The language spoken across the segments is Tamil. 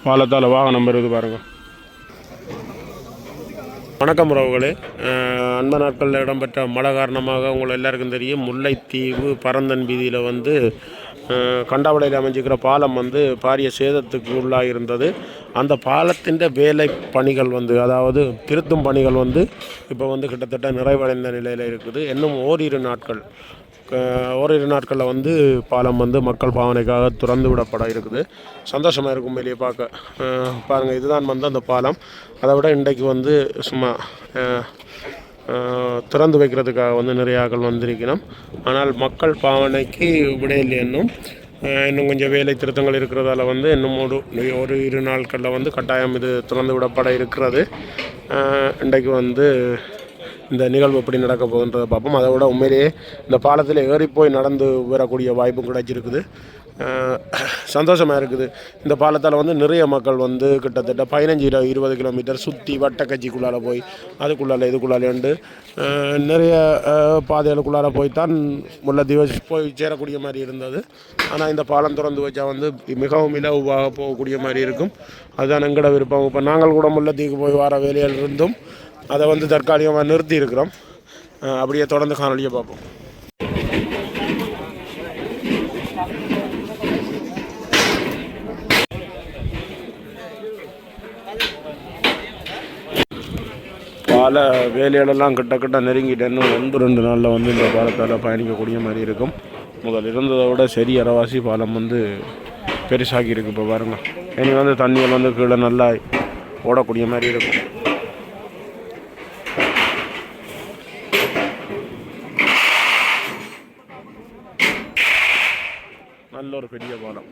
பாலத்தால் வாகனம் வருது பாருங்கள். வணக்கம் உறவுகளே. அந்த நாட்களில் இடம்பெற்ற மழை காரணமாக உங்களை எல்லாருக்கும் தெரியும், முல்லைத்தீவு பரந்தன் வீதியில் வந்து கண்டாவளையில் அமைஞ்சிக்கிற பாலம் வந்து பாரிய சேதத்துக்கு உள்ளாக இருந்தது. அந்த பாலத்தின் வேலை பணிகள் வந்து, அதாவது திருத்தும் பணிகள் வந்து இப்போ வந்து கிட்டத்தட்ட நிறைவடைந்த நிலையில் இருக்குது. இன்னும் ஓரிரு நாட்களில் வந்து பாலம் வந்து மக்கள் பாவனைக்காக திறந்து விடப்பட இருக்குது. சந்தோஷமாக இருக்கும் வெளியே பார்க்க. பாருங்கள், இதுதான் வந்து அந்த பாலம். அதை விட இன்றைக்கு வந்து சும்மா திறந்து வைக்கிறதுக்காக வந்து நிறைய ஆட்கள் வந்திருக்கணும். ஆனால் மக்கள் பாவனைக்கு விடையில்லை. இன்னும் கொஞ்சம் வேலை திருத்தங்கள் இருக்கிறதால வந்து இன்னும் ஒரு இரு நாட்களில் வந்து கட்டாயம் இது திறந்து விடப்பட இருக்கிறது. இன்றைக்கு வந்து இந்த நிகழ்வு எப்படி நடக்க போகுன்றதை பார்ப்போம். அதை விட உண்மையிலேயே இந்த பாலத்தில் ஏறி போய் நடந்து வரக்கூடிய வாய்ப்பும் கிடைச்சிருக்குது. சந்தோஷமாக இருக்குது. இந்த பாலத்தால் வந்து நிறைய மக்கள் வந்து கிட்டத்தட்ட 15-20 கிலோமீட்டர் சுற்றி வட்டக்கட்சிக்குள்ளால் போய் இதுக்குள்ளாலேண்டு நிறைய பாதைகளுக்குள்ளால் போய்த்தான் முல்லைத்தீவு போய் சேரக்கூடிய மாதிரி இருந்தது. ஆனால் இந்த பாலம் திறந்து வச்சா வந்து மிகவும் இலவாக போகக்கூடிய மாதிரி இருக்கும். அதுதான் எங்களோட விருப்பம். இப்போ நாங்கள் கூட முல்லைத்தீவுக்கு போய் வர வேலையில் இருந்தும் அதை வந்து தற்காலிகமாக நிறுத்தி இருக்கிறோம். அப்படியே தொடர்ந்து காணொலியை பார்ப்போம். பால வேலைகளெல்லாம் கிட்ட நெருங்கிட்டு இன்னும் 1-2 நாளில் வந்து இந்த பாலத்தால் பயணிக்கக்கூடிய மாதிரி இருக்கும். முதல் இருந்ததை விட சரி அரவாசி பாலம் வந்து பெருசாகி இருக்குது. இப்போ பாருங்கள், இனி வந்து தண்ணிகள் வந்து கீழே நல்லா ஓடக்கூடிய மாதிரி இருக்கும். நல்ல ஒரு பெரிய பாலம்.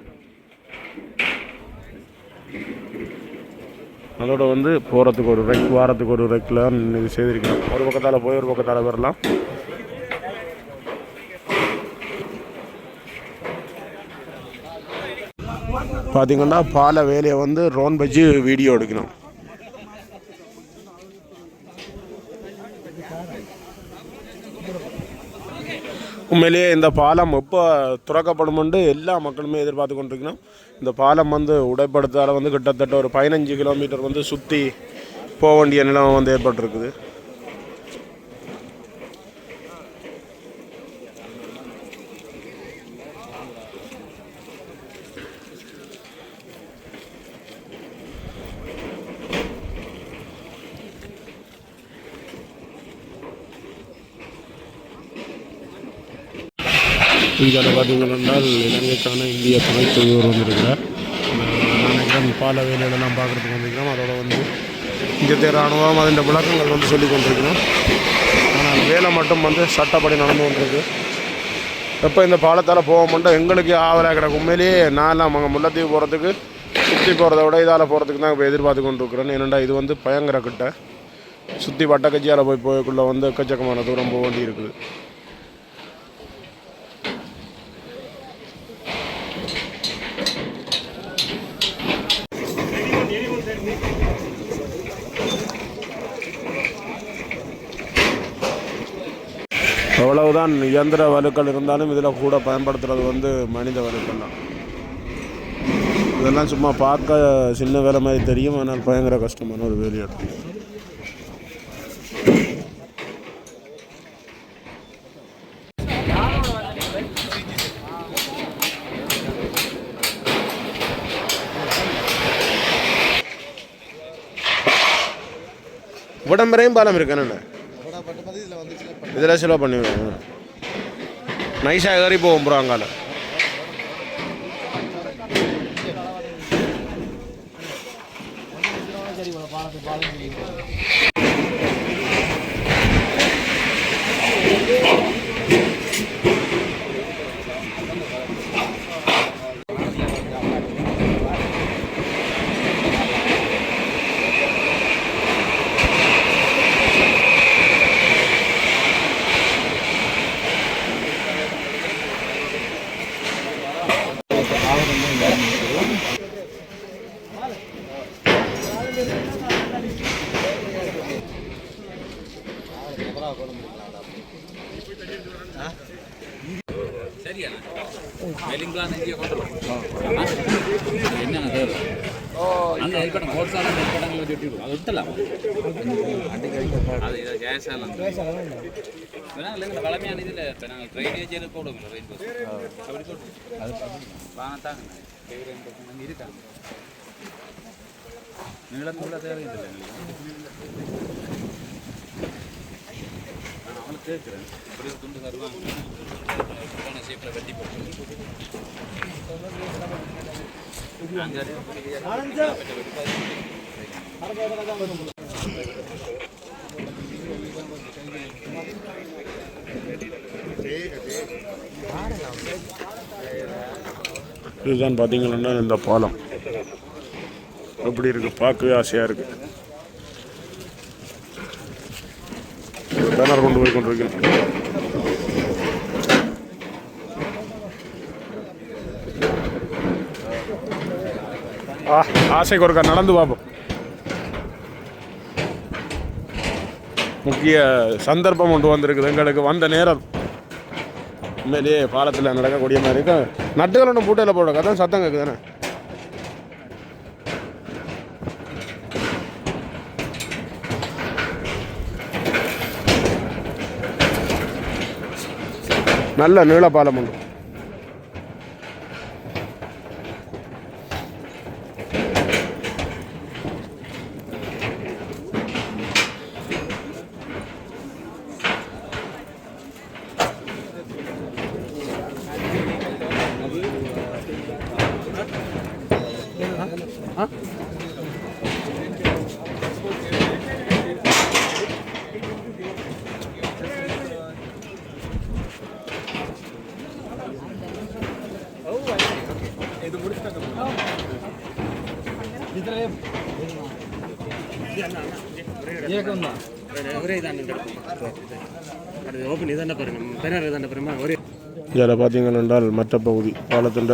அதோட வந்து போகிறதுக்கு ஒரு ரெக், வாரத்துக்கு ஒரு ரெக்கில் இது செய்திருக்கணும். ஒரு பக்கத்தால் போய் ஒரு பக்கத்தால் வரலாம். பார்த்திங்கன்னா பால வேலையை வந்து ரோன் வச்சு வீடியோ எடுக்கணும். உண்மையிலேயே இந்த பாலம் எப்போ திறக்கப்படுமென்று எல்லா மக்களுமே எதிர்பார்த்து கொண்டிருக்கணும். இந்த பாலம் வந்து உடைப்படுத்தால் வந்து கிட்டத்தட்ட ஒரு 15 கிலோமீட்டர் வந்து சுற்றி போக வேண்டிய நிலம் வந்து ஏற்பட்டிருக்குது. இங்கே பார்த்தீங்கன்னா இலங்கைக்கான இந்திய துணை தூதுவர் வந்திருக்கிறார். நினைக்கிறேன் பால வேலைகளெல்லாம் பார்க்குறதுக்கு வந்திருக்கிறோம். அதோட வந்து இந்திய இராணுவம் அதன் விளக்கங்கள் வந்து சொல்லி கொண்டிருக்கிறோம். ஆனால் வேலை மட்டும் வந்து சட்டப்படி நடந்து கொண்டிருக்கு. எப்போ இந்த பாலத்தால் போக மாட்டோம் எங்களுக்கு ஆவலாக கிடக்கும். உண்மையிலேயே நான்லாம் அங்கே முல்லைத்தீவு போகிறதுக்கு சுற்றி போகிறத விட இதால் போகிறதுக்கு தான் இப்போ எதிர்பார்த்து கொண்டு இருக்கிறேன். ஏனெண்டா இது வந்து பயங்கர கிட்ட சுற்றி வட்டக்கட்சியால் போய்க்குள்ளே வந்து எக்கச்சக்கமான தூரம் போக வேண்டி இருக்குது. எவ்வளவுதான் இயந்திர வலுக்கள் இருந்தாலும் இதில் கூட பயன்படுத்துகிறது வந்து மனித வலுக்கள் தான். இதெல்லாம் சும்மா பார்க்க சின்ன வேலை மாதிரி தெரியும், ஆனால் பயங்கர கஷ்டமான ஒரு வேலையாட்டு. உடம்பரையும் பாலம் இருக்கு என்ன இதில் செலவு பண்ணிவிடுவாங்க. நைஸாக ஏறி போகும் ப்ரோ அங்கால. சரியா மேலிங் பிளான் இங்கே கொண்டு என்னென்ன அங்கே இருக்கட்டும் ஹோல்சால இருக்கட்டங்களை சுட்டிவிடும் அது விட்டலாம் அது இதை கேஸாலாம் இல்லைங்க வளமையான இதில் இப்போ நாங்கள் ட்ரைனேஜில் போடுவோம் ரெயின் பஸ் அப்படி போட்டு அது வாங்கத்தாங்க இருக்காங்க நீளத்துள்ள தேவையில்லை நான் அவங்களுக்கு கேட்குறேன் இப்படி ஒரு துண்டு தருவாங்க ஷேப்பில் வெட்டி போட்டு இதுதான் பார்த்தீங்கன்னா இந்த பாலம் எப்படி இருக்கு, பார்க்கவே ஆசையா இருக்கு. பேனர் கொண்டு போய் கொண்டிருக்கேன். ஆசைக்கு ஒருக்கா நடந்து பார்ப்போம். முக்கிய சந்தர்ப்பம் கொண்டு வந்திருக்குது எங்களுக்கு. வந்த நேரம் உண்மையிலேயே பாலத்தில் நடக்கக்கூடிய மாதிரி இருக்கு. நட்டுகள் ஒன்றும் பூட்டையில் போட கதான் சத்தம் கேட்குதானே. நல்ல நீள பாலம் உண்டு. இதில் பார்த்தீங்கன்னா என்றால் மற்ற பகுதி பாலத்தின்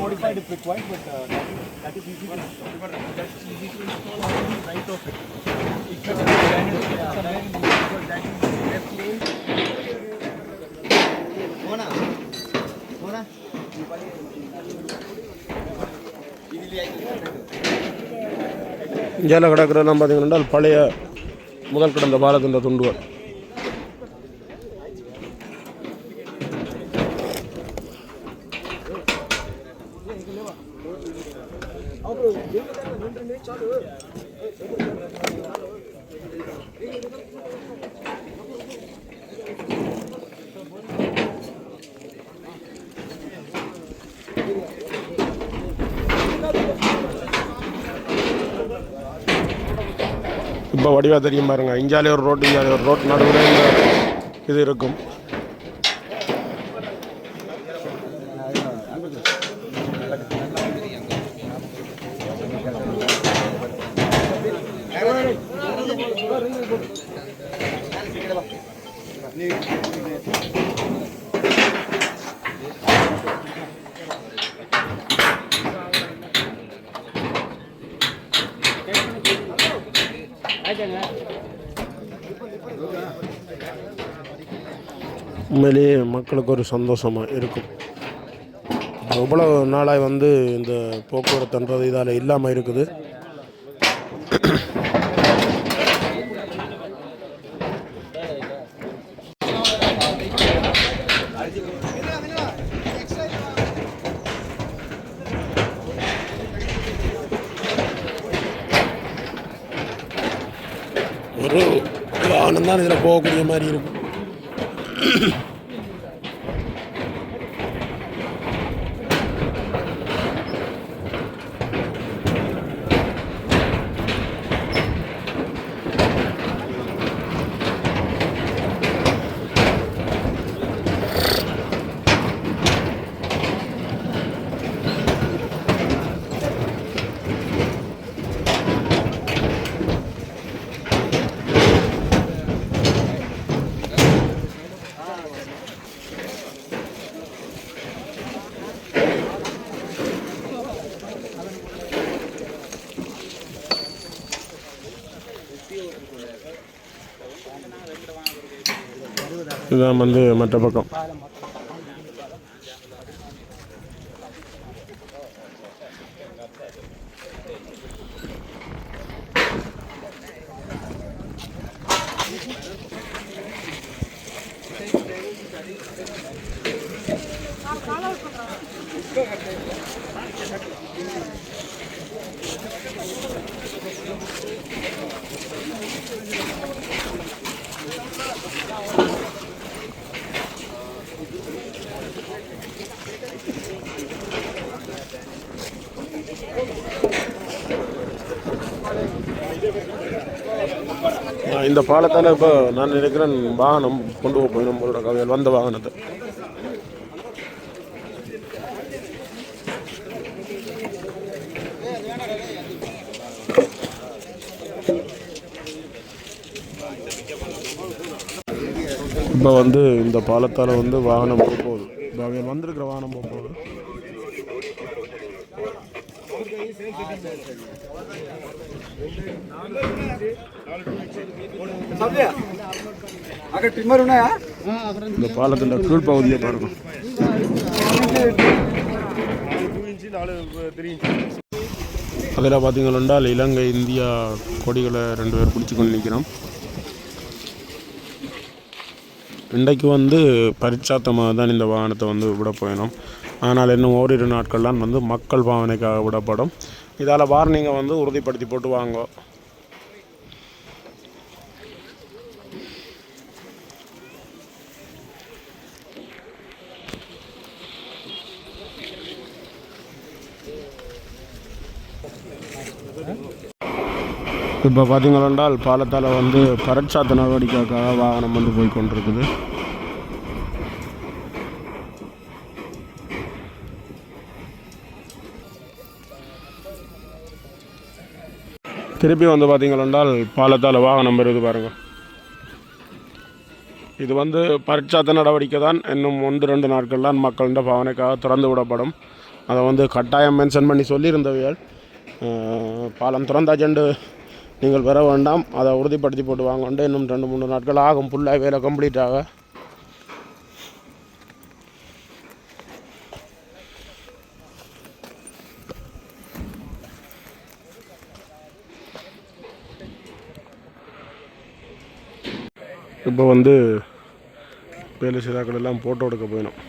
modified if required, but that is easy to install. That's easy to install on the right of it. If you have somewhere because that is left lane. Mona, Mona. இந்தியாவில் கிடக்கிறதெல்லாம் பார்த்தீங்கன்னா பழைய முதல் கிடந்த பாலத்தின் துண்டுகள். இப்போ வடிவாக தெரியும் பாருங்க. இஞ்சாலே ஒரு ரோட், இஞ்சாலே ஒரு ரோட், நடுவில் இந்த இது இருக்கும். உண்மையிலேயே மக்களுக்கு ஒரு சந்தோஷமாக இருக்கும். எவ்வளோ நாளாக வந்து இந்த போக்குவரத்துன்றது இதால் இல்லாமல் இருக்குது. ஒரு வாகனம் தான் இதில் போகக்கூடிய மாதிரி இருக்கும். இதுதான் வந்து மற்ற பக்கம். இந்த பாலத்தால் இப்போ நான் நினைக்கிறேன் வாகனம் கொண்டு போய் நம்மளோட கவையில் வந்த வாகனத்தை இப்போ வந்து இந்த பாலத்தால் வந்து வாகனம் போக போகுது. இப்போ அவையில் வந்திருக்கிற வாகனம் போக போகுது. இந்த பாலத்தின் கீழ் பகுதியை பாருங்க. அதில் பார்த்தீங்கன்னா இலங்கை இந்தியா கொடிகளை 2 பேர் பிடிச்சி கொண்டு நிற்கிறோம். இன்றைக்கு வந்து பரிச்சாத்தமாக தான் இந்த வாகனத்தை வந்து விட போயினோம். ஆனால் இன்னும் ஓரிரு நாட்கள்லாம் வந்து மக்கள் பாவனைக்காக விடப்படும். இதால் வார்னிங்கை வந்து உறுதிப்படுத்தி போட்டு வாங்க. இப்போ பார்த்தீங்கன்னா பாலத்தால் வந்து பரட்சாத்த நடவடிக்கைக்காக வாகனம் வந்து போய் கொண்டிருக்குது. திருப்பி வந்து பார்த்தீங்கன்னா பாலத்தால் வாகனம் வருது பாருங்கள். இது வந்து பரட்சாத்த நடவடிக்கை தான். இன்னும் 1-2 நாட்கள் தான் மக்களின் பாவனைக்காக திறந்து விடப்படும். அதை வந்து கட்டாயம் மென்ஷன் பண்ணி சொல்லியிருந்தவையால் பாலம் திறந்தாச்சண்டு நீங்கள் வர வேண்டாம், அதை உறுதிப்படுத்தி போட்டு வாங்கண்டு. இன்னும் 2-3 நாட்கள் ஆகும் ஃபுல்லாக வேலை கம்ப்ளீட் ஆக. இப்போ வந்து வேலை சிறாக்கள் எல்லாம் ஃபோட்டோ எடுக்க போயிடும்.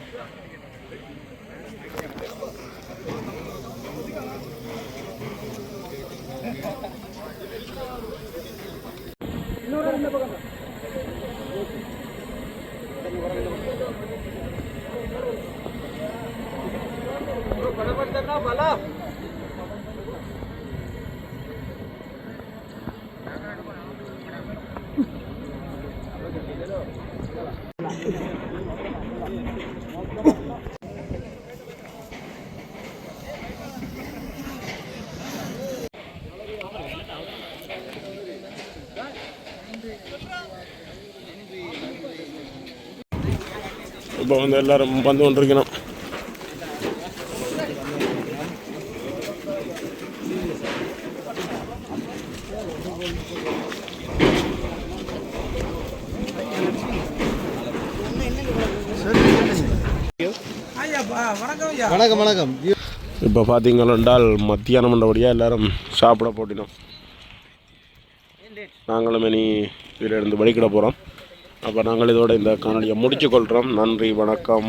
இப்போ வந்து எல்லாரும் வந்து கொண்டிருக்கணும். வணக்கம் வணக்கம். இப்போ பார்த்தீங்கன்னால் மத்தியானம் மண்டபடியாக எல்லாரும் சாப்பிட போட்டினோம். நாங்களும் இனி இதிலிருந்து வழிகிட போகிறோம். அப்போ நாங்கள் இதோட இந்த காணொலியை முடிச்சு கொள்கிறோம். நன்றி, வணக்கம்.